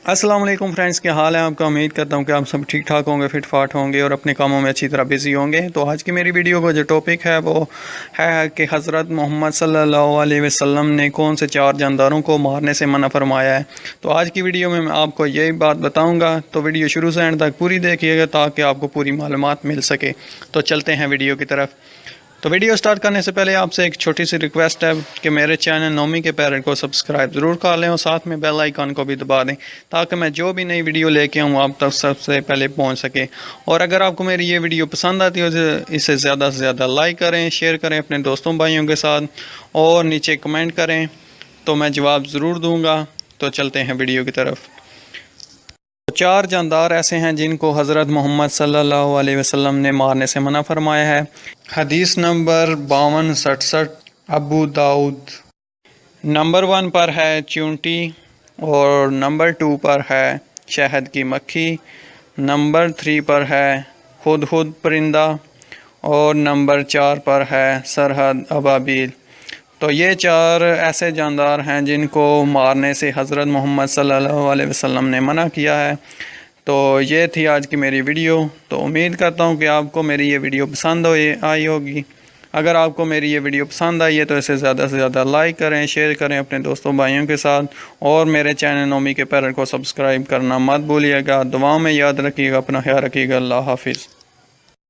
अस्सलाम वालेकुम फ्रेंड्स, क्या हाल है आपका। उम्मीद करता हूँ कि आप सब ठीक ठाक होंगे, फिट फाट होंगे और अपने कामों में अच्छी तरह बिजी होंगे। तो आज की मेरी वीडियो का जो टॉपिक है वो है कि हज़रत मोहम्मद सल्लल्लाहु अलैहि वसल्लम ने कौन से 4 जानदारों को मारने से मना फरमाया है। तो आज की वीडियो में मैं आपको यही बात बताऊँगा, तो वीडियो शुरू से एंड तक पूरी देखिएगा ताकि आपको पूरी मालूमात मिल सके। तो चलते हैं वीडियो की तरफ। तो वीडियो स्टार्ट करने से पहले आपसे एक छोटी सी रिक्वेस्ट है कि मेरे चैनल नोमी के पेरेंट को सब्सक्राइब ज़रूर कर लें और साथ में बेल आइकन को भी दबा दें ताकि मैं जो भी नई वीडियो लेके आऊँ आप तक सबसे पहले पहुंच सके। और अगर आपको मेरी ये वीडियो पसंद आती हो तो इसे ज़्यादा से ज़्यादा लाइक करें, शेयर करें अपने दोस्तों भाइयों के साथ और नीचे कमेंट करें, तो मैं जवाब ज़रूर दूँगा। तो चलते हैं वीडियो की तरफ। 4 जानदार ऐसे हैं जिनको हज़रत मोहम्मद सल्लल्लाहु अलैहि वसल्लम ने मारने से मना फरमाया है। हदीस नंबर 5267 अबू दाऊद। नंबर 1 पर है चूंटी और नंबर 2 पर है शहद की मक्खी, नंबर 3 पर है हुदहुद परिंदा और नंबर 4 पर है सरहद अबाबील। तो ये 4 ऐसे जानदार हैं जिनको मारने से हज़रत मोहम्मद सल्लल्लाहु अलैहि वसल्लम ने मना किया है। तो ये थी आज की मेरी वीडियो। तो उम्मीद करता हूँ कि आपको मेरी ये वीडियो पसंद आई होगी। अगर आपको मेरी ये वीडियो पसंद आई है तो इसे ज़्यादा से ज़्यादा लाइक करें, शेयर करें अपने दोस्तों भाइयों के साथ और मेरे चैनल नोमी के पेरेंट को सब्सक्राइब करना मत भूलिएगा। दुआओं में याद रखिएगा, अपना ख्याल रखिएगा। अल्लाह हाफिज़।